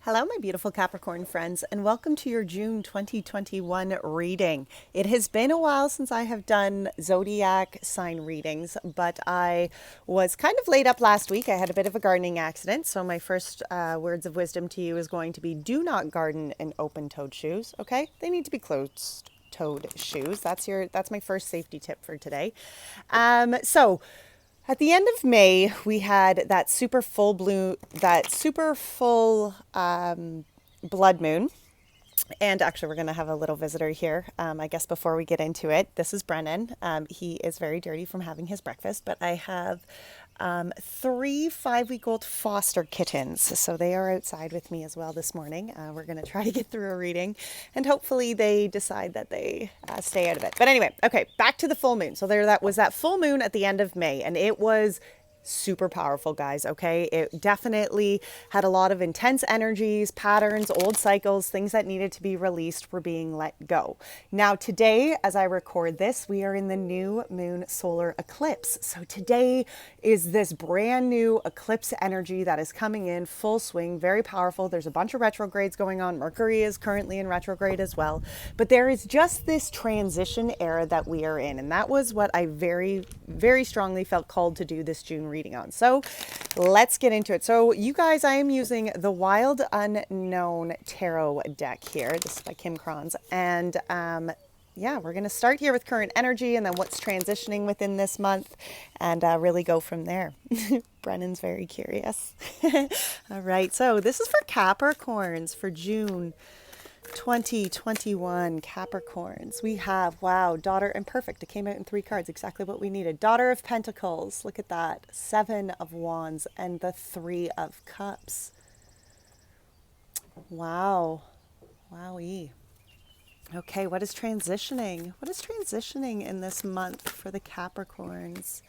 Hello, my beautiful Capricorn friends, and welcome to your June 2021 reading. It has been a while since I have done zodiac sign readings, but I was kind of laid up last week. I had a bit of a gardening accident, so my first words of wisdom to you is going to be do not garden in open-toed shoes, okay? They need to be closed-toed shoes. That's my first safety tip for today. So at the end of May, we had that super full blood moon. And actually, we're going to have a little visitor here. I guess before we get into it, this is Brennan. He is very dirty from having his breakfast, but I have three 5-week-old foster kittens. So they are outside with me as well this morning. We're going to try to get through a reading and hopefully they decide that they stay out of it. But anyway, okay, back to the full moon. So that was that full moon at the end of May, and it was super powerful, guys. Okay, it definitely had a lot of intense energies, patterns, old cycles, things that needed to be released were being let go. Now today, as I record this, we are in the new moon solar eclipse. So today is this brand new eclipse energy that is coming in full swing, very powerful. There's a bunch of retrogrades going on. Mercury is currently in retrograde as well, but there is just this transition era that we are in, and that was what I very, very strongly felt called to do this June reading on. So let's get into it. So you guys, I am using the Wild Unknown Tarot deck here. This is by Krans. And yeah, we're going to start here with current energy and then what's transitioning within this month and really go from there. Brennan's very curious. All right. So this is for Capricorns for June 2021 Capricorns. We have, wow, Daughter and Perfect. It came out in 3 cards, exactly what we needed. Daughter of Pentacles, look at that. 7 of Wands and the 3 of Cups. Wow. Wowee. Okay, what is transitioning? What is transitioning in this month for the Capricorns?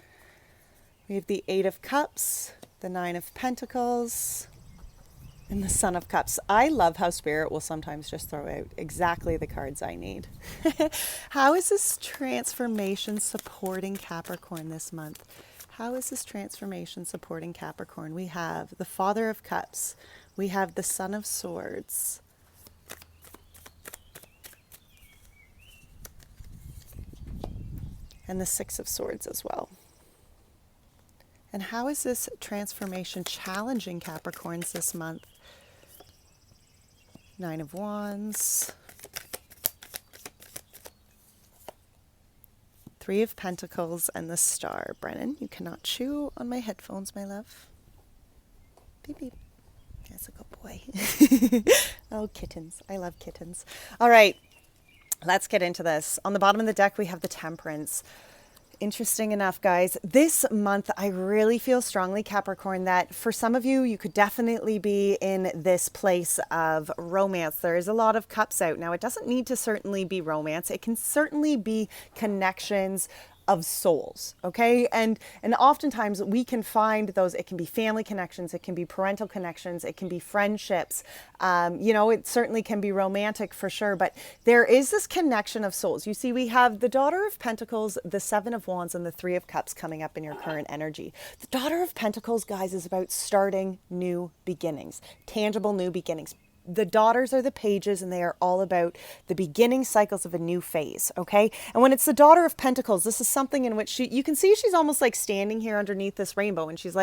We have the 8 of Cups, the 9 of Pentacles, and the Son of Cups. I love how Spirit will sometimes just throw out exactly the cards I need. How is this transformation supporting Capricorn this month? How is this transformation supporting Capricorn? We have the Father of Cups. We have the Son of Swords. And the 6 of Swords as well. And how is this transformation challenging Capricorns this month? 9 of Wands, 3 of Pentacles, and the Star. Brennan, you cannot chew on my headphones, my love. Beep, beep. That's a good boy. Oh, kittens. I love kittens. All right, let's get into this. On the bottom of the deck, we have the Temperance. Interesting enough, guys, this month I really feel strongly, Capricorn, that for some of you, you could definitely be in this place of romance. There is a lot of cups out. Now, it doesn't need to certainly be romance. It can certainly be connections of souls, okay? And oftentimes we can find those. It can be family connections, it can be parental connections, it can be friendships. You know, it certainly can be romantic for sure, but there is this connection of souls. You see, we have the Daughter of Pentacles, the 7 of Wands, and the 3 of Cups coming up in your current energy. The Daughter of Pentacles, guys, is about starting new beginnings, tangible new beginnings. The daughters are the pages, and they are all about the beginning cycles of a new phase, okay? And when it's the Daughter of Pentacles, this is something in which you can see she's almost like standing here underneath this rainbow, and she's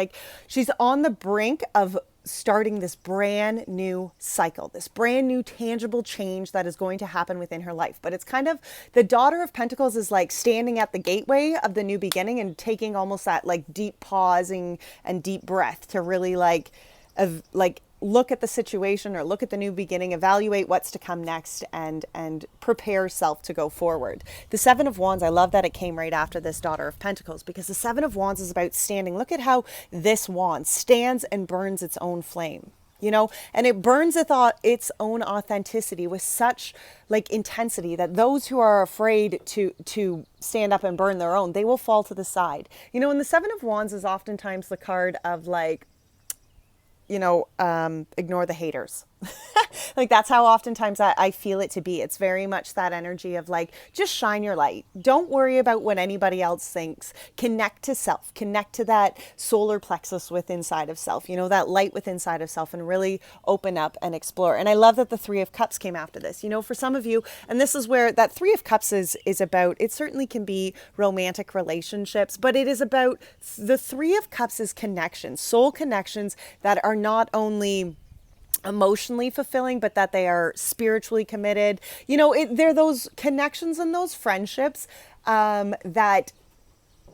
on the brink of starting this brand new cycle, this brand new tangible change that is going to happen within her life. But it's kind of, the Daughter of Pentacles is like standing at the gateway of the new beginning and taking almost that like deep pausing and deep breath to really like look at the situation or look at the new beginning, evaluate what's to come next, and prepare self to go forward. The 7 of Wands, I love that it came right after this Daughter of Pentacles, because the 7 of Wands is about standing. Look at how this wand stands and burns its own flame, you know, and it burns its own authenticity with such like intensity that those who are afraid to stand up and burn their own, they will fall to the side. You know, and the 7 of Wands is oftentimes the card of like, you know, ignore the haters. Like that's how oftentimes I feel it to be. It's very much that energy of like, just shine your light. Don't worry about what anybody else thinks. Connect to self, connect to that solar plexus within inside of self, you know, that light within inside of self, and really open up and explore. And I love that the Three of Cups came after this. You know, for some of you, and this is where that Three of Cups is about, it certainly can be romantic relationships, but it is about the Three of Cups is connections, soul connections that are not only emotionally fulfilling, but that they are spiritually committed. You know, they're those connections and those friendships that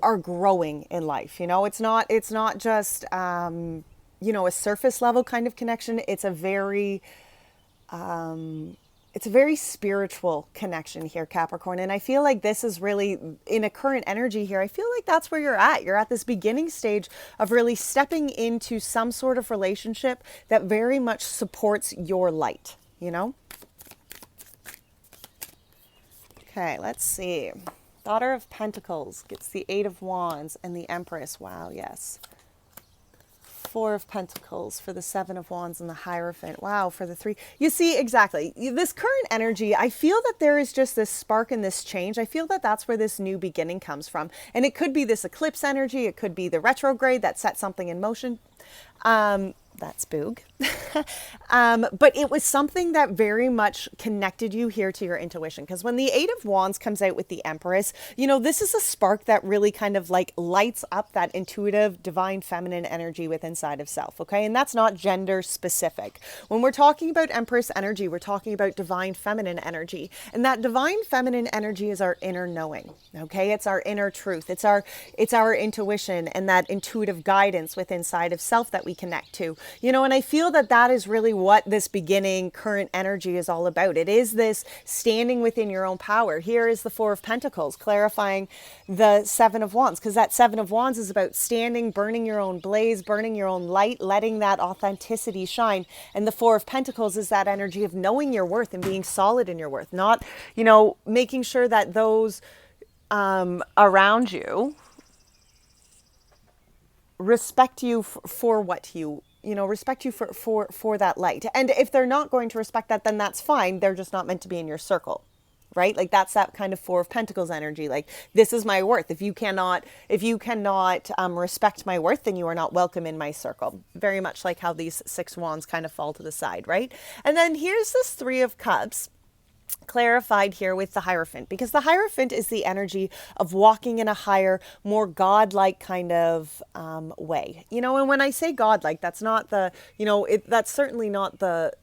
are growing in life. You know, it's not just you know, a surface level kind of connection. It's a very spiritual connection here, Capricorn. And I feel like this is really in a current energy here. I feel like that's where you're at. You're at this beginning stage of really stepping into some sort of relationship that very much supports your light, you know? Okay, let's see. Daughter of Pentacles gets the Eight of Wands and the Empress. Wow, yes. Four of Pentacles for the Seven of Wands and the Hierophant. Wow, for the Three. You see, exactly. This current energy, I feel that there is just this spark and this change. I feel that that's where this new beginning comes from. And it could be this eclipse energy. It could be the retrograde that set something in motion. That's boog. But it was something that very much connected you here to your intuition. Because when the Eight of Wands comes out with the Empress, you know, this is a spark that really kind of like lights up that intuitive, divine, feminine energy within inside of self. Okay. And that's not gender specific. When we're talking about Empress energy, we're talking about divine feminine energy. And that divine feminine energy is our inner knowing. Okay. It's our inner truth. It's our intuition and that intuitive guidance within inside of self that we connect to. You know, and I feel that that is really what this beginning current energy is all about. It is this standing within your own power. Here is the Four of Pentacles clarifying the Seven of Wands, because that Seven of Wands is about standing, burning your own blaze, burning your own light, letting that authenticity shine. And the Four of Pentacles is that energy of knowing your worth and being solid in your worth, not, you know, making sure that those around you respect you for what you know, respect you for that light. And if they're not going to respect that, then that's fine. They're just not meant to be in your circle, right? Like that's that kind of Four of Pentacles energy. Like, this is my worth. If you cannot respect my worth, then you are not welcome in my circle. Very much like how these Six Wands kind of fall to the side, right? And then here's this Three of Cups clarified here with the Hierophant, because the Hierophant is the energy of walking in a higher, more godlike kind of way. You know, and when I say godlike, that's not the, you know, that's certainly not the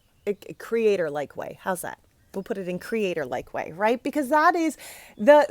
creator-like way. How's that? We'll put it in creator-like way, right? Because that is the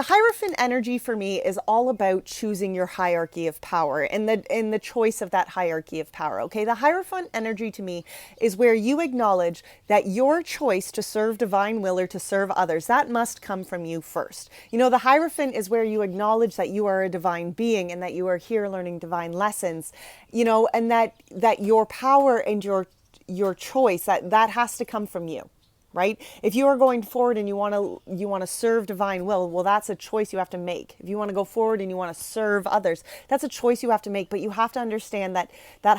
Hierophant energy for me is all about choosing your hierarchy of power and the choice of that hierarchy of power. Okay, the Hierophant energy to me is where you acknowledge that your choice to serve divine will or to serve others, that must come from you first. You know, the Hierophant is where you acknowledge that you are a divine being and that you are here learning divine lessons. You know, and that your power and your choice that has to come from you. Right? If you are going forward and you want to serve divine will, well, that's a choice you have to make. If you want to go forward and you want to serve others, that's a choice you have to make. But you have to understand that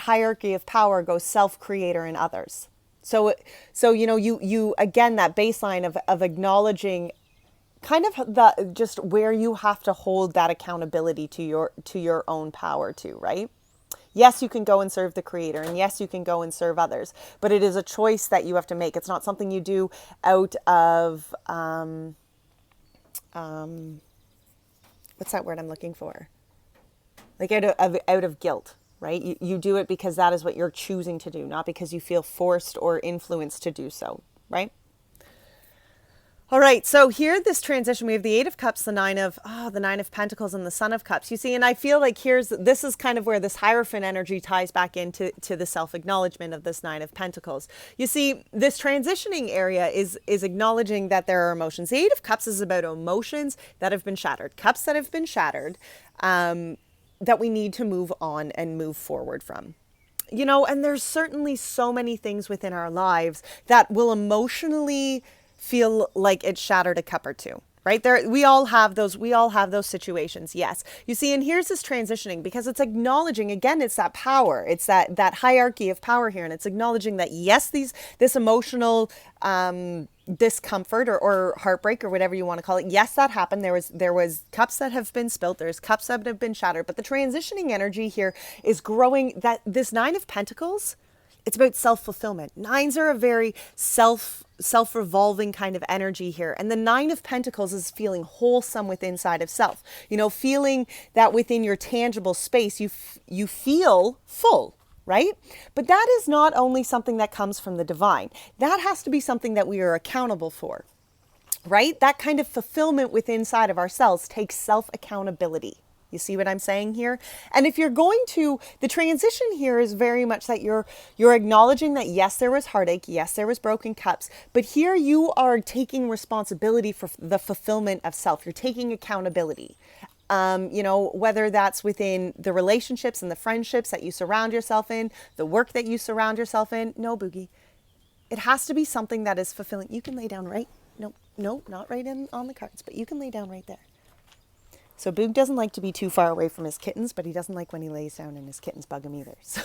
hierarchy of power goes self, creator, and others. So you know, you again, that baseline of acknowledging kind of just where you have to hold that accountability to your own power too, right? Yes, you can go and serve the creator, and yes, you can go and serve others, but it is a choice that you have to make. It's not something you do out of, what's that word I'm looking for? Like out of guilt, right? You do it because that is what you're choosing to do, not because you feel forced or influenced to do so, right? All right, so here, this transition, we have the Eight of Cups, the Nine of Pentacles, and the Son of Cups. You see, and I feel like this is kind of where this Hierophant energy ties back into the self-acknowledgement of this Nine of Pentacles. You see, this transitioning area is acknowledging that there are emotions. The Eight of Cups is about emotions that have been shattered, cups that have been shattered, that we need to move on and move forward from. You know, and there's certainly so many things within our lives that will emotionally feel like it shattered a cup or two. right? There, we all have those situations. Yes. You see, and here's this transitioning because it's acknowledging, again, it's that power. It's that hierarchy of power here. And it's acknowledging that, yes, this emotional, discomfort or heartbreak or whatever you want to call it. Yes, that happened. There was cups that have been spilt. There's cups that have been shattered, but the transitioning energy here is growing. That this Nine of Pentacles, it's about self-fulfillment. Nines are a very self-revolving kind of energy here. And the Nine of Pentacles is feeling wholesome within inside of self. You know, feeling that within your tangible space, you feel full, right? But that is not only something that comes from the divine. That has to be something that we are accountable for, right? That kind of fulfillment within inside of ourselves takes self-accountability. You see what I'm saying here? And if you're going to, the transition here is very much that you're acknowledging that, yes, there was heartache. Yes, there was broken cups. But here you are taking responsibility for the fulfillment of self. You're taking accountability. You know, whether that's within the relationships and the friendships that you surround yourself in, the work that you surround yourself in. No, Boogie. It has to be something that is fulfilling. You can lay down right. No, not right on the cards, but you can lay down right there. So Boog doesn't like to be too far away from his kittens, but he doesn't like when he lays down and his kittens bug him either. So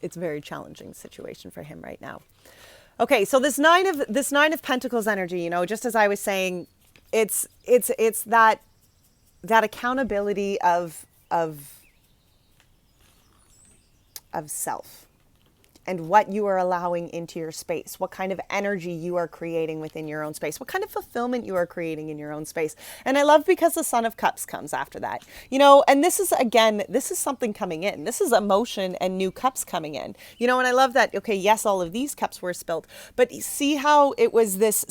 it's a very challenging situation for him right now. Okay, so this nine of Pentacles energy, you know, just as I was saying, it's that accountability of self and what you are allowing into your space, what kind of energy you are creating within your own space, what kind of fulfillment you are creating in your own space. And I love because the Son of Cups comes after that, you know, and this is, again, this is something coming in. This is emotion and new cups coming in, you know, and I love that. Okay, yes, all of these cups were spilled, but see how it was this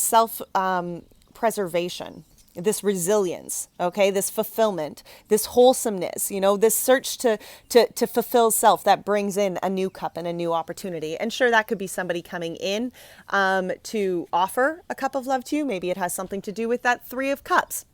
preservation, this resilience, okay, this fulfillment, this wholesomeness, you know, this search to fulfill self that brings in a new cup and a new opportunity. And sure, that could be somebody coming in to offer a cup of love to you. Maybe it has something to do with that Three of Cups.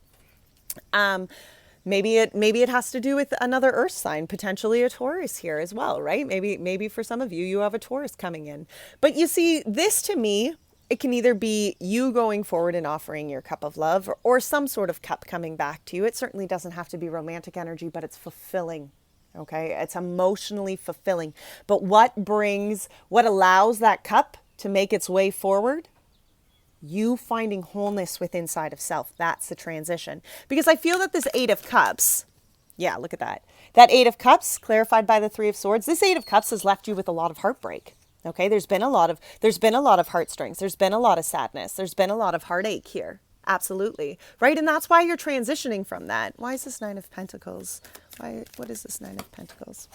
Maybe it has to do with another earth sign, potentially a Taurus here as well, right? Maybe for some of you, you have a Taurus coming in. But you see, this to me, it can either be you going forward and offering your cup of love or some sort of cup coming back to you. It certainly doesn't have to be romantic energy, but it's fulfilling. Okay. It's emotionally fulfilling. But what allows that cup to make its way forward? You finding wholeness within inside of self. That's the transition. Because I feel that this Eight of Cups, yeah, look at that. That Eight of Cups clarified by the Three of Swords. This Eight of Cups has left you with a lot of heartbreak. Okay, there's been a lot of heartstrings. There's been a lot of sadness. There's been a lot of heartache here. Absolutely. Right? And that's why you're transitioning from that. Why is this Nine of Pentacles? What is this Nine of Pentacles?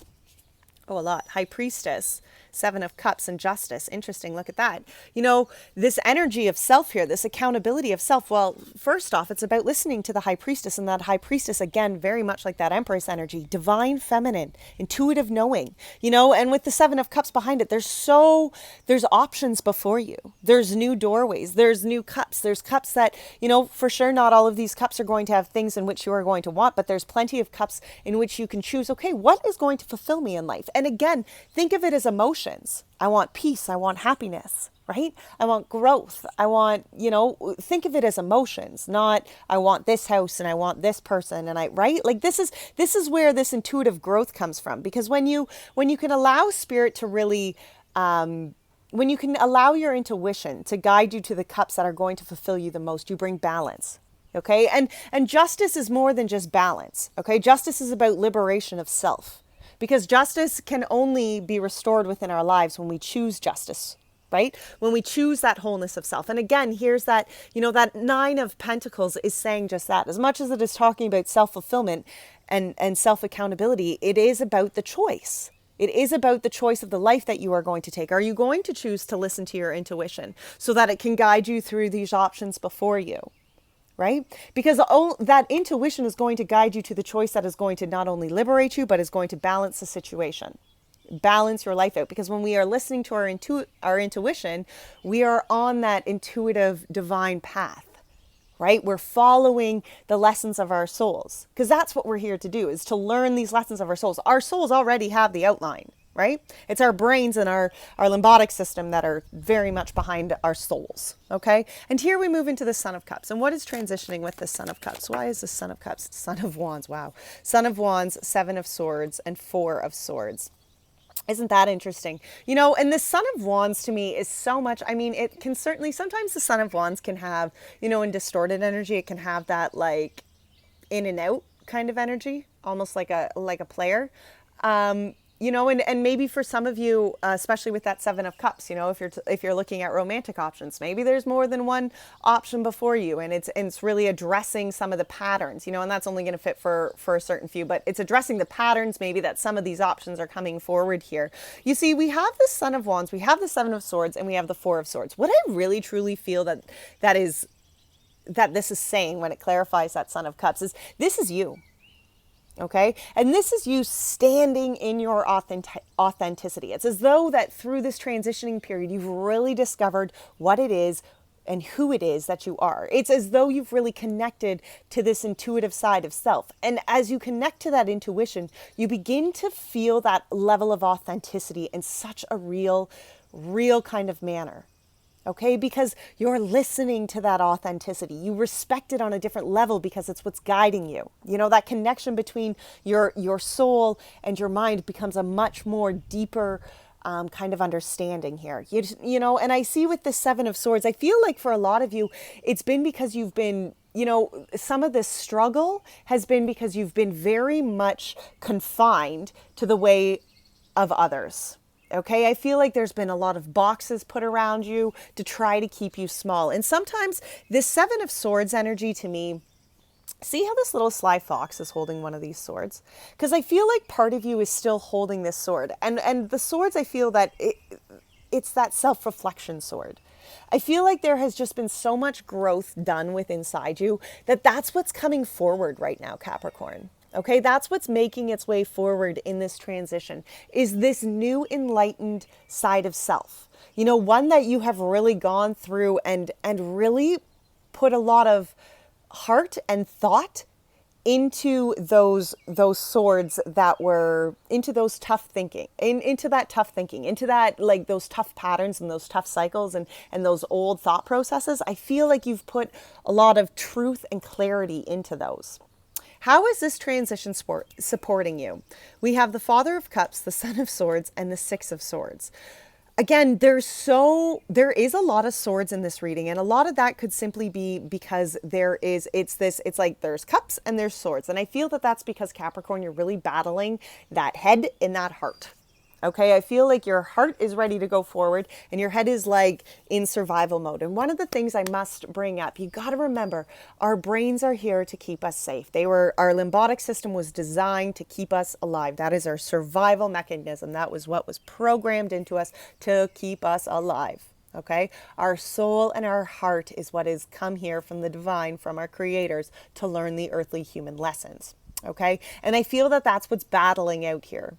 Oh, a lot. High Priestess, Seven of Cups, and Justice. Interesting. Look at that. You know, this energy of self here, this accountability of self. Well, first off, it's about listening to the High Priestess, and that High Priestess, again, very much like that Empress energy, divine feminine, intuitive knowing, you know, and with the Seven of Cups behind it, there's options before you. There's new doorways. There's new cups. There's cups that, you know, for sure, not all of these cups are going to have things in which you are going to want, but there's plenty of cups in which you can choose, okay, what is going to fulfill me in life? And again, think of it as emotions. I want peace. I want happiness, right? I want growth. I want, you know, think of it as emotions, not I want this house and I want this person and right? Like this is where this intuitive growth comes from, because when you can allow spirit to really, when you can allow your intuition to guide you to the cups that are going to fulfill you the most, you bring balance. Okay. And justice is more than just balance. Okay. Justice is about liberation of self. Because justice can only be restored within our lives when we choose justice, right? When we choose that wholeness of self. And again, here's that, you know, that Nine of Pentacles is saying just that. As much as it is talking about self-fulfillment and self-accountability, it is about the choice. It is about the choice of the life that you are going to take. Are you going to choose to listen to your intuition so that it can guide you through these options before you? Right? Because that intuition is going to guide you to the choice that is going to not only liberate you, but is going to balance the situation, balance your life out. Because when we are listening to our intuition, we are on that intuitive divine path, right? We're following the lessons of our souls, because that's what we're here to do, is to learn these lessons of our souls. Our souls already have the outline. right? It's our brains and our limbic system that are very much behind our souls, okay? And here we move into the Son of Cups. And what is transitioning with the Son of Cups? Why is the Son of Cups? Son of Wands, wow. Son of Wands, Seven of Swords, and Four of Swords. Isn't that interesting? You know, and the Son of Wands to me is so much, I mean, it can certainly, sometimes the Son of Wands can have, you know, in distorted energy, it can have that like in and out kind of energy, almost like a player. You know, and maybe for some of you, especially with that Seven of Cups, you know, if you're looking at romantic options, maybe there's more than one option before you, and it's really addressing some of the patterns, you know, and that's only going to fit for a certain few, but it's addressing the patterns maybe that some of these options are coming forward here. You see, we have the Son of Wands, we have the Seven of Swords, and we have the Four of Swords. What I really truly feel that this is saying when it clarifies that Son of Cups is this is you. Okay. And this is you standing in your authenticity. It's as though that through this transitioning period, you've really discovered what it is and who it is that you are. It's as though you've really connected to this intuitive side of self. And as you connect to that intuition, you begin to feel that level of authenticity in such a real kind of manner. Okay, because you're listening to that authenticity. You respect it on a different level because it's what's guiding you. You know, that connection between your soul and your mind becomes a much more deeper kind of understanding here. You know, and I see with the Seven of Swords, I feel like for a lot of you, it's been because you've been, you know, some of this struggle has been because you've been very much confined to the way of others. Okay, I feel like there's been a lot of boxes put around you to try to keep you small. And sometimes this Seven of Swords energy to me, see how this little sly fox is holding one of these swords? Because I feel like part of you is still holding this sword. And the swords, I feel that it's that self-reflection sword. I feel like there has just been so much growth done with inside you that's what's coming forward right now, Capricorn. Okay, that's what's making its way forward in this transition, is this new enlightened side of self. You know, one that you have really gone through and really put a lot of heart and thought into those swords that were, into those tough thinking, into that like those tough patterns and those tough cycles and those old thought processes. I feel like you've put a lot of truth and clarity into those. How is this transition supporting you? We have the Father of Cups, the Son of Swords, and the Six of Swords. Again, there is a lot of swords in this reading, and a lot of that could simply be because it's like there's cups and there's swords. And I feel that that's because, Capricorn, you're really battling that head and that heart. Okay, I feel like your heart is ready to go forward and your head is like in survival mode. And one of the things I must bring up, you got to remember, our brains are here to keep us safe. Our limbic system was designed to keep us alive. That is our survival mechanism. That was what was programmed into us to keep us alive. Okay, our soul and our heart is what has come here from the divine, from our creators, to learn the earthly human lessons. Okay, and I feel that that's what's battling out here.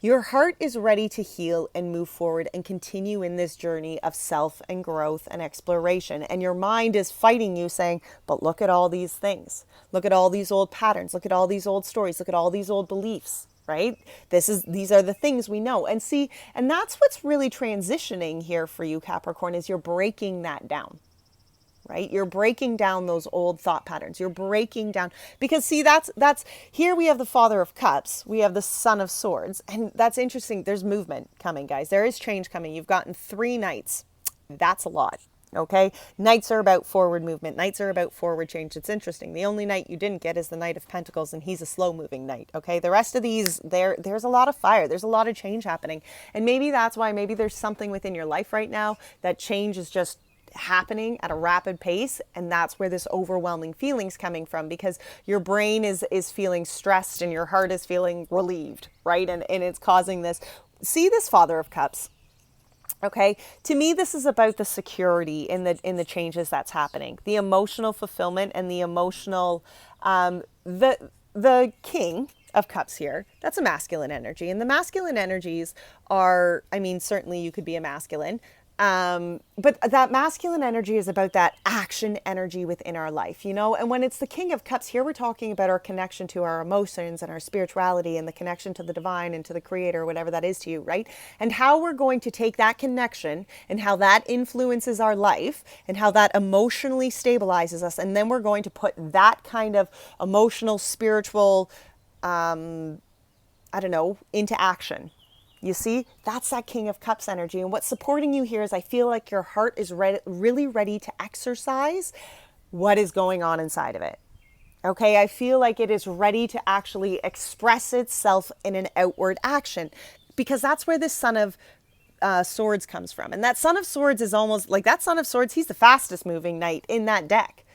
Your heart is ready to heal and move forward and continue in this journey of self and growth and exploration. And your mind is fighting you, saying, but look at all these things. Look at all these old patterns. Look at all these old stories. Look at all these old beliefs, right? These are the things we know. And see, and that's what's really transitioning here for you, Capricorn, is you're breaking that down. Right? You're breaking down those old thought patterns. You're breaking down, because see, that's here we have the Father of Cups, we have the Son of Swords, and that's interesting. There's movement coming, guys. There is change coming. You've gotten 3 knights. That's a lot. Okay. Knights are about forward movement. Knights are about forward change. It's interesting. The only knight you didn't get is the Knight of Pentacles, and he's a slow moving knight. Okay. The rest of these, there's a lot of fire. There's a lot of change happening. And maybe that's why, maybe there's something within your life right now that change is just happening at a rapid pace, and that's where this overwhelming feeling's coming from, because your brain is feeling stressed and your heart is feeling relieved, right? And it's causing this. See this Father of Cups. Okay, to me, this is about the security in the changes that's happening, the emotional fulfillment and the emotional, the King of Cups here, that's a masculine energy, and the masculine energies are, I mean, certainly you could be a masculine. But that masculine energy is about that action energy within our life, you know? And when it's the King of Cups, here we're talking about our connection to our emotions and our spirituality and the connection to the divine and to the creator, whatever that is to you, right? And how we're going to take that connection and how that influences our life and how that emotionally stabilizes us. And then we're going to put that kind of emotional, spiritual, into action. You see, that's that King of Cups energy. And what's supporting you here is I feel like your heart is really ready to exercise what is going on inside of it. Okay, I feel like it is ready to actually express itself in an outward action, because that's where this Son of Swords comes from. And that Son of Swords is almost like that Son of Swords. He's the fastest moving knight in that deck.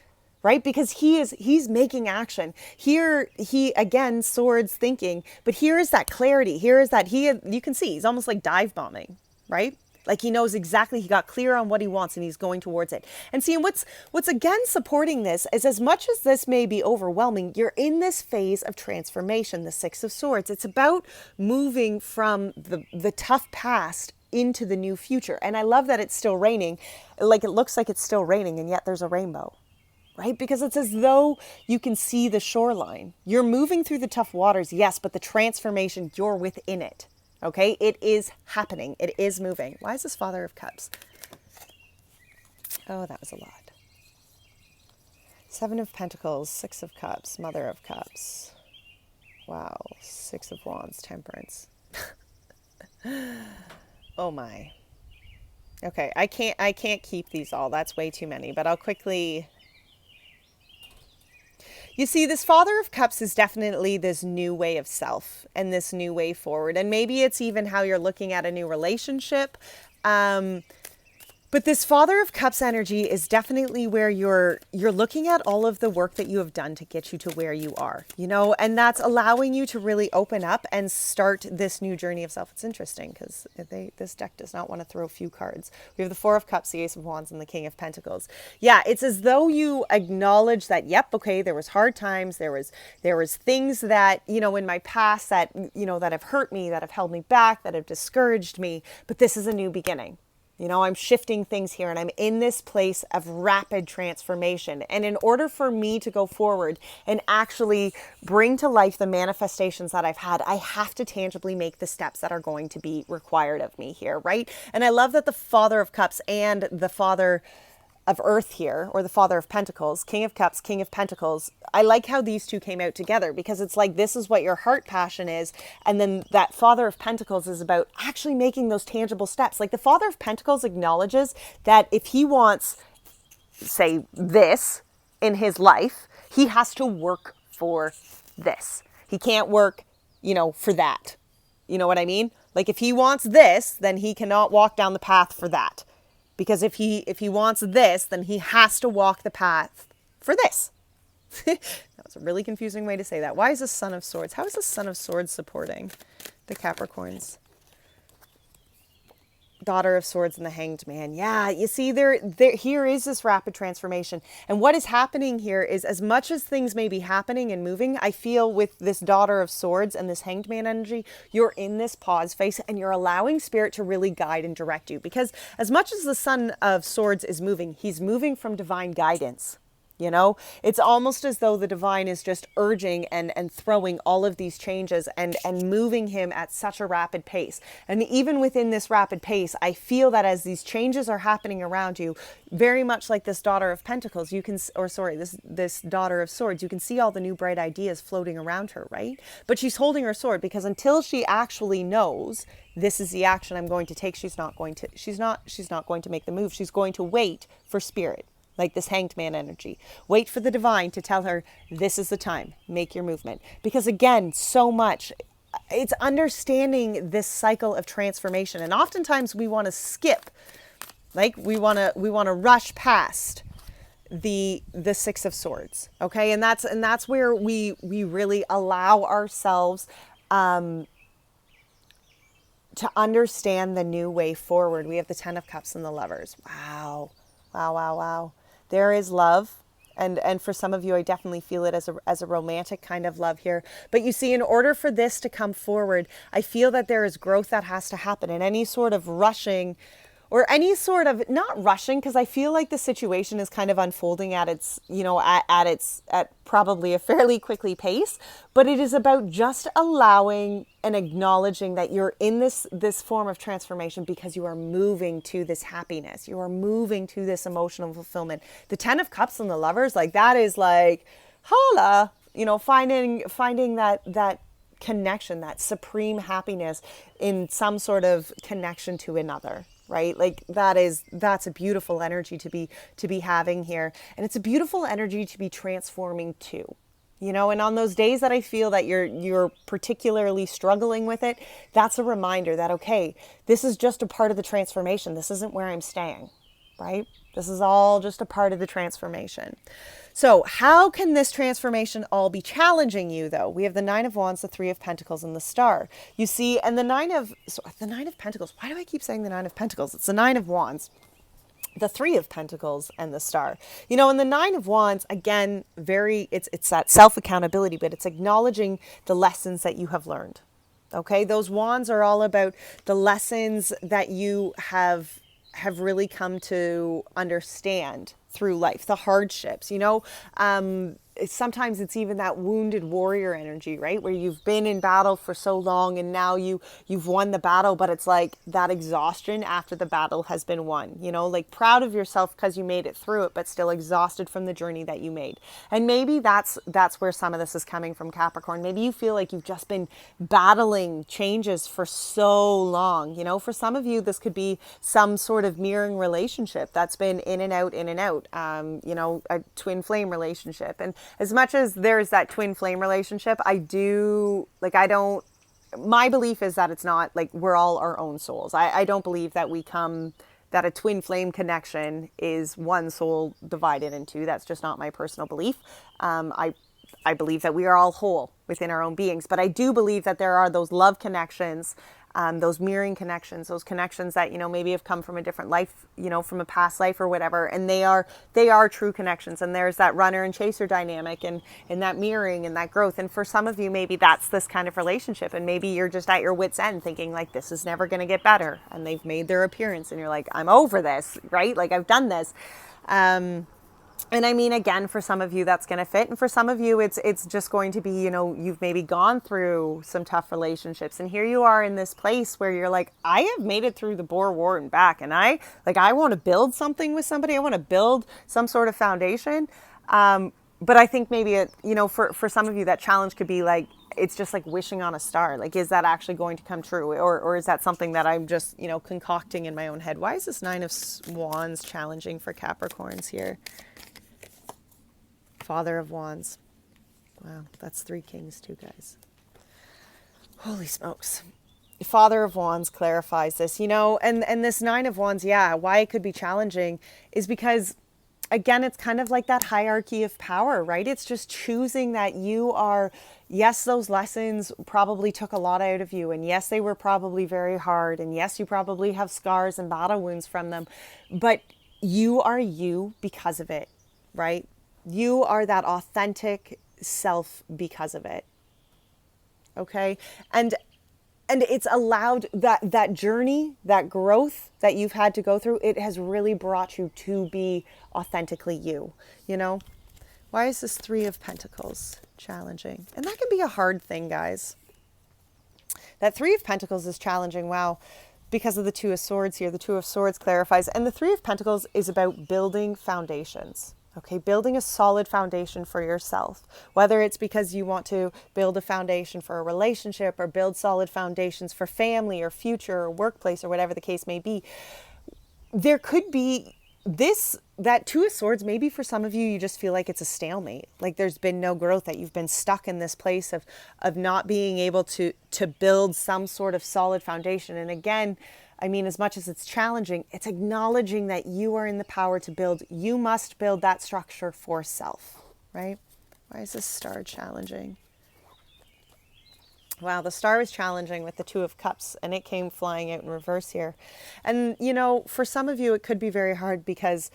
Right? Because he's making action. Here, he, again, swords thinking, but here is that clarity. Here is that you can see, he's almost like dive bombing, right? Like he knows exactly, he got clear on what he wants and he's going towards it. And see, and what's again supporting this is, as much as this may be overwhelming, you're in this phase of transformation, the Six of Swords. It's about moving from the tough past into the new future. And I love that it's still raining. Like it looks like it's still raining and yet there's a rainbow. Right? Because it's as though you can see the shoreline. You're moving through the tough waters, yes, but the transformation, you're within it. Okay? It is happening. It is moving. Why is this Father of Cups? Oh, that was a lot. Seven of Pentacles, Six of Cups, Mother of Cups. Wow. Six of Wands, Temperance. Oh my. Okay, I can't keep these all. That's way too many, but I'll quickly... You see, this Father of Cups is definitely this new way of self and this new way forward. And maybe it's even how you're looking at a new relationship. But this Father of Cups energy is definitely where you're looking at all of the work that you have done to get you to where you are, you know, and that's allowing you to really open up and start this new journey of self. It's interesting because this deck does not want to throw a few cards. We have the Four of Cups, the Ace of Wands, and the King of Pentacles. Yeah, it's as though you acknowledge that, yep, okay, there was hard times. There was things that, you know, in my past that, you know, that have hurt me, that have held me back, that have discouraged me. But this is a new beginning. You know, I'm shifting things here and I'm in this place of rapid transformation. And in order for me to go forward and actually bring to life the manifestations that I've had, I have to tangibly make the steps that are going to be required of me here, right? And I love that the Father of Cups and the Father of Earth here, or the Father of Pentacles, King of Cups, King of Pentacles. I like how these two came out together because it's like, this is what your heart passion is. And then that Father of Pentacles is about actually making those tangible steps. Like the Father of Pentacles acknowledges that if he wants, say, this in his life, he has to work for this. He can't work, you know, for that. You know what I mean? Like if he wants this, then he cannot walk down the path for that. Because if he wants this, then he has to walk the path for this. That was a really confusing way to say that. Why is the Son of Swords? How is the Son of Swords supporting the Capricorns? Daughter of Swords and the Hanged Man. Yeah, you see, here is this rapid transformation. And what is happening here is, as much as things may be happening and moving, I feel with this Daughter of Swords and this Hanged Man energy, you're in this pause phase and you're allowing Spirit to really guide and direct you. Because as much as the Son of Swords is moving, he's moving from divine guidance. You know, it's almost as though the divine is just urging and throwing all of these changes and moving him at such a rapid pace. And even within this rapid pace, I feel that as these changes are happening around you, very much like this Daughter of Pentacles, this Daughter of Swords, you can see all the new bright ideas floating around her, right? But she's holding her sword because until she actually knows this is the action I'm going to take, she's not going to make the move. She's going to wait for Spirit. Like this Hanged Man energy. Wait for the divine to tell her, this is the time, make your movement. Because again, so much, it's understanding this cycle of transformation. And oftentimes we want to skip, like we want to rush past the Six of Swords. Okay. And that's where we really allow ourselves, to understand the new way forward. We have the Ten of Cups and the Lovers. Wow. Wow, wow, wow. There is love. And for some of you, I definitely feel it as a romantic kind of love here. But you see, in order for this to come forward, I feel that there is growth that has to happen. And any sort of rushing or any sort of, not rushing, because I feel like the situation is kind of unfolding at its, at probably a fairly quickly pace, but it is about just allowing and acknowledging that you're in this form of transformation because you are moving to this happiness. You are moving to this emotional fulfillment. The 10 of Cups and the Lovers, like that is like, holla, finding that connection, that supreme happiness in some sort of connection to another, right? Like that's a beautiful energy to be having here. And it's a beautiful energy to be transforming to. And on those days that I feel that you're particularly struggling with it, that's a reminder that, okay, this is just a part of the transformation. This isn't where I'm staying, right? This is all just a part of the transformation. So how can this transformation all be challenging you, though? We have the 9 of Wands, the 3 of Pentacles, and the Star. You see, and the 9 of Pentacles. Why do I keep saying the 9 of Pentacles? It's the 9 of Wands, the 3 of Pentacles, and the Star. And the 9 of Wands, again, it's that self-accountability, but it's acknowledging the lessons that you have learned. Okay? Those wands are all about the lessons that you have really come to understand through life, the hardships, sometimes it's even that wounded warrior energy, right? Where you've been in battle for so long and now you've won the battle, but it's like that exhaustion after the battle has been won, like proud of yourself because you made it through it, but still exhausted from the journey that you made. And maybe that's where some of this is coming from, Capricorn. Maybe you feel like you've just been battling changes for so long. For some of you, this could be some sort of mirroring relationship that's been in and out, a twin flame relationship. And as much as there's that twin flame relationship, my belief is that it's not like we're all our own souls. I don't believe that that a twin flame connection is one soul divided in two. That's just not my personal belief. I believe that we are all whole within our own beings, but I do believe that there are those love connections, those mirroring connections, those connections that, maybe have come from a different life, from a past life or whatever. And they are true connections. And there's that runner and chaser dynamic and that mirroring and that growth. And for some of you, maybe that's this kind of relationship. And maybe you're just at your wit's end thinking like, this is never going to get better. And they've made their appearance and you're like, I'm over this, right? Like I've done this. And I mean, again, for some of you, that's going to fit. And for some of you, it's just going to be, you've maybe gone through some tough relationships. And here you are in this place where you're like, I have made it through the Boer War and back. And I want to build something with somebody. I want to build some sort of foundation. But I think maybe, for some of you, that challenge could be like, it's just like wishing on a star. Like, is that actually going to come true? Or is that something that I'm just, concocting in my own head? Why is this 9 of Wands challenging for Capricorns here? Father of Wands. Wow, that's 3 kings too, guys. Holy smokes. Father of Wands clarifies this, and this 9 of Wands, why it could be challenging is because, again, it's kind of like that hierarchy of power, right? It's just choosing that you are, yes, those lessons probably took a lot out of you. And yes, they were probably very hard. And yes, you probably have scars and battle wounds from them, but you are you because of it, right? You are that authentic self because of it. Okay. And it's allowed that journey, that growth that you've had to go through, it has really brought you to be authentically you, Why is this 3 of Pentacles challenging? And that can be a hard thing, guys. That 3 of Pentacles is challenging. Wow. Because of the 2 of Swords here. The 2 of Swords clarifies. And the 3 of Pentacles is about building foundations. Okay, building a solid foundation for yourself, whether it's because you want to build a foundation for a relationship or build solid foundations for family or future or workplace or whatever the case may be. There could be that 2 of Swords, maybe for some of you, you just feel like it's a stalemate. Like there's been no growth, that you've been stuck in this place of not being able to build some sort of solid foundation. And again, I mean, as much as it's challenging, it's acknowledging that you are in the power to build. You must build that structure for self, right? Why is this star challenging? Wow, the star is challenging with the 2 of Cups, and it came flying out in reverse here. And, for some of you, it could be very hard because,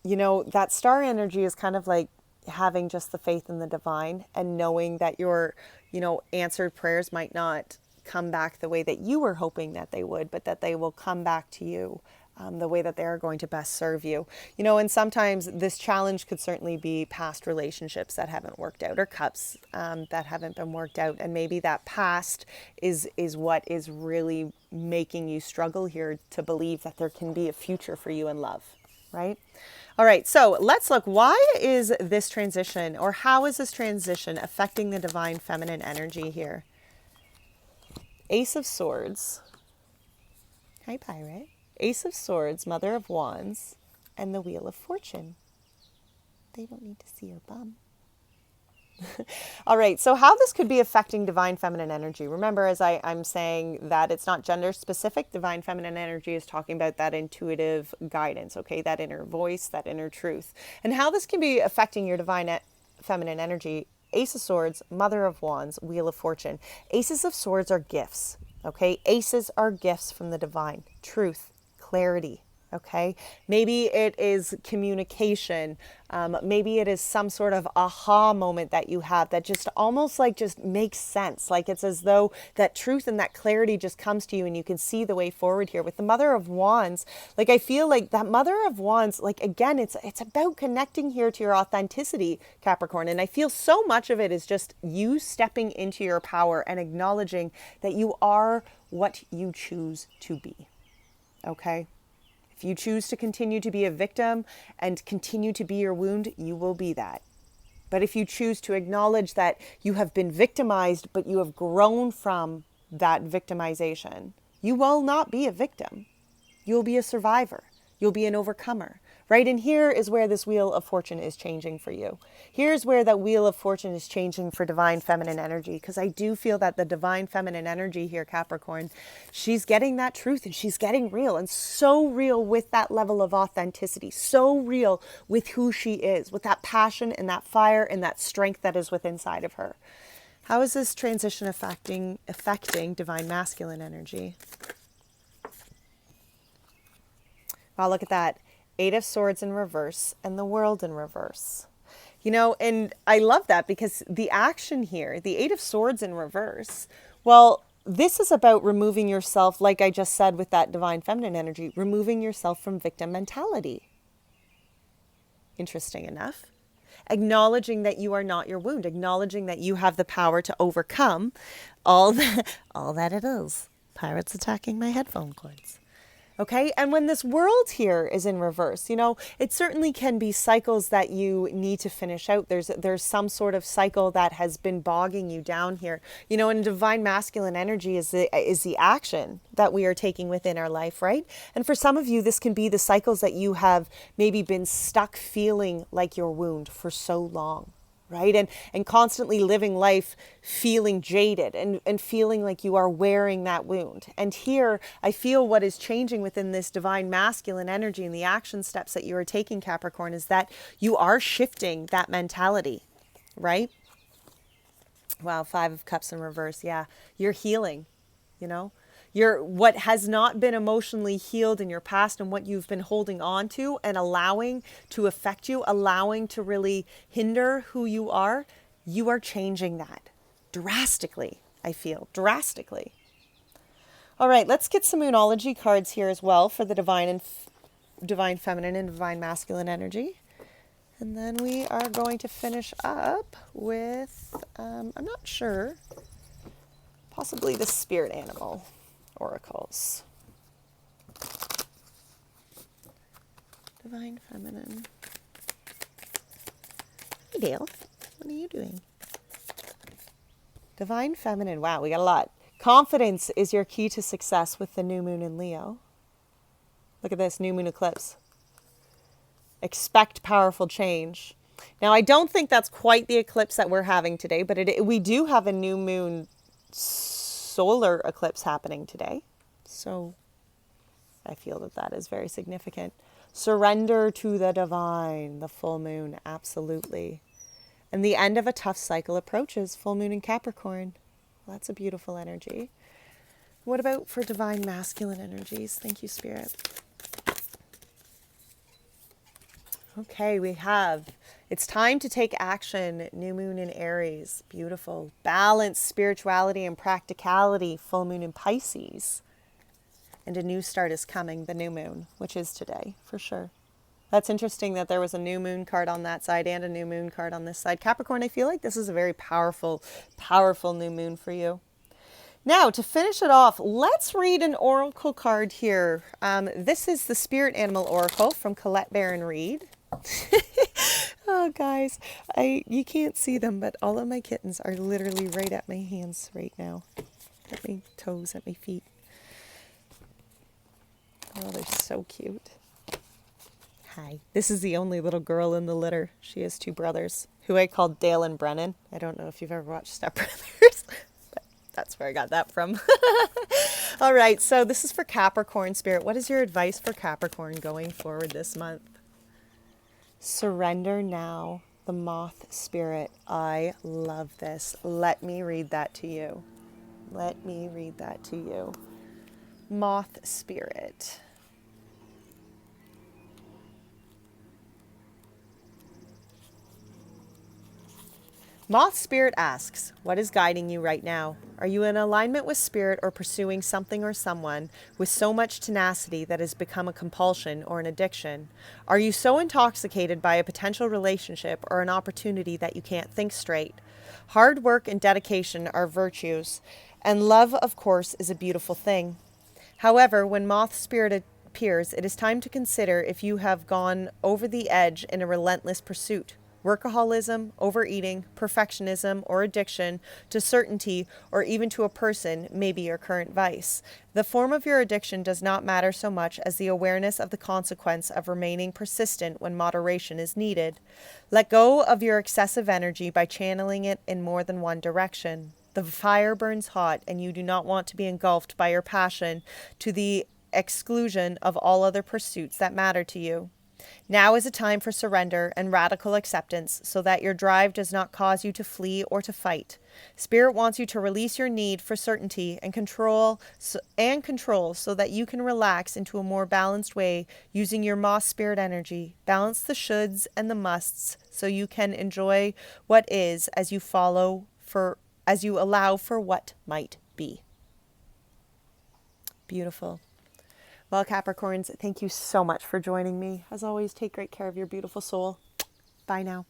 that star energy is kind of like having just the faith in the divine and knowing that your, answered prayers might not come back the way that you were hoping that they would, but that they will come back to you the way that they're going to best serve you. You know, and sometimes this challenge could certainly be past relationships that haven't worked out, or cups that haven't been worked out. And maybe that past is what is really making you struggle here to believe that there can be a future for you in love, right? All right, so let's look. Why is this transition, or how is this transition affecting the divine feminine energy here? Ace of Swords. Hi, Pirate. Ace of Swords, Mother of Wands, and the Wheel of Fortune. They don't need to see your bum. All right, so how this could be affecting divine feminine energy. Remember, as I'm saying that it's not gender specific, divine feminine energy is talking about that intuitive guidance, okay? That inner voice, that inner truth. And how this can be affecting your divine feminine energy. Ace of Swords, Mother of Wands, Wheel of Fortune. Aces of Swords are gifts, okay? Aces are gifts from the divine. Truth, clarity, okay? Maybe it is communication. Maybe it is some sort of aha moment that you have that just almost like just makes sense. Like it's as though that truth and that clarity just comes to you and you can see the way forward here. With the Mother of Wands, like I feel like that Mother of Wands, like again, it's about connecting here to your authenticity, Capricorn. And I feel so much of it is just you stepping into your power and acknowledging that you are what you choose to be. Okay? If you choose to continue to be a victim and continue to be your wound, you will be that. But if you choose to acknowledge that you have been victimized, but you have grown from that victimization, you will not be a victim. You'll be a survivor. You'll be an overcomer, right? And here is where this Wheel of Fortune is changing for you. Here's where that Wheel of Fortune is changing for divine feminine energy, because I do feel that the divine feminine energy here, Capricorn, she's getting that truth and she's getting real, and so real with that level of authenticity, so real with who she is, with that passion and that fire and that strength that is within inside of her. How is this transition affecting divine masculine energy? Wow, look at that. Eight of Swords in reverse and the World in reverse. You know, and I love that because the action here, the Eight of Swords in reverse, well, this is about removing yourself, like I just said with that divine feminine energy, removing yourself from victim mentality. Interesting enough. Acknowledging that you are not your wound, acknowledging that you have the power to overcome all that it is. Pirates attacking my headphone cords. Okay, and when this World here is in reverse, you know, it certainly can be cycles that you need to finish out. There's some sort of cycle that has been bogging you down here. You know, and divine masculine energy is the action that we are taking within our life, right? And for some of you, this can be the cycles that you have maybe been stuck feeling like your wound for so long. Right? And constantly living life feeling jaded and feeling like you are wearing that wound. And here I feel what is changing within this divine masculine energy and the action steps that you are taking, Capricorn, is that you are shifting that mentality, right? Wow, Five of Cups in reverse. Yeah, you're healing, you know? What has not been emotionally healed in your past and what you've been holding on to and allowing to affect you, allowing to really hinder who you are changing that drastically, I feel, drastically. All right, let's get some Moonology cards here as well for the divine feminine and divine masculine energy. And then we are going to finish up with, I'm not sure, possibly the spirit animal oracles. Divine feminine. Hey Dale, what are you doing? Divine feminine. Wow, we got a lot. Confidence is your key to success with the new moon in Leo. Look at this, new moon eclipse. Expect powerful change. Now, I don't think that's quite the eclipse that we're having today, but we do have a new moon solar eclipse happening today. So I feel that is very significant. Surrender to the divine, the full moon, absolutely. And the end of a tough cycle approaches, full moon in Capricorn. Well, that's a beautiful energy. What about for divine masculine energies? Thank you, Spirit. Okay, we have, It's time to take action. New moon in Aries. Beautiful. Balance, spirituality, and practicality. Full moon in Pisces. And a new start is coming, the new moon, which is today, for sure. That's interesting that there was a new moon card on that side and a new moon card on this side. Capricorn, I feel like this is a very powerful, powerful new moon for you. Now, to finish it off, let's read an oracle card here. This is the Spirit Animal Oracle from Colette Baron-Reid. Oh, guys, you can't see them, but all of my kittens are literally right at my hands right now. At my toes, at my feet. Oh, they're so cute. Hi. This is the only little girl in the litter. She has two brothers, who I called Dale and Brennan. I don't know if you've ever watched Step Brothers, but that's where I got that from. All right, so this is for Capricorn Spirit. What is your advice for Capricorn going forward this month? Surrender now, the Moth Spirit. I love this. Let me read that to you. Let me read that to you. Moth Spirit. Moth Spirit asks, what is guiding you right now? Are you in alignment with Spirit or pursuing something or someone with so much tenacity that has become a compulsion or an addiction? Are you so intoxicated by a potential relationship or an opportunity that you can't think straight? Hard work and dedication are virtues, and love, of course, is a beautiful thing. However, when Moth Spirit appears, it is time to consider if you have gone over the edge in a relentless pursuit. Workaholism, overeating, perfectionism, or addiction to certainty or even to a person may be your current vice. The form of your addiction does not matter so much as the awareness of the consequence of remaining persistent when moderation is needed. Let go of your excessive energy by channeling it in more than one direction. The fire burns hot, and you do not want to be engulfed by your passion to the exclusion of all other pursuits that matter to you. Now is a time for surrender and radical acceptance so that your drive does not cause you to flee or to fight. Spirit wants you to release your need for certainty and control so that you can relax into a more balanced way using your Moth Spirit energy. Balance the shoulds and the musts so you can enjoy what is as you allow for what might be. Beautiful. Well, Capricorns, thank you so much for joining me. As always, take great care of your beautiful soul. Bye now.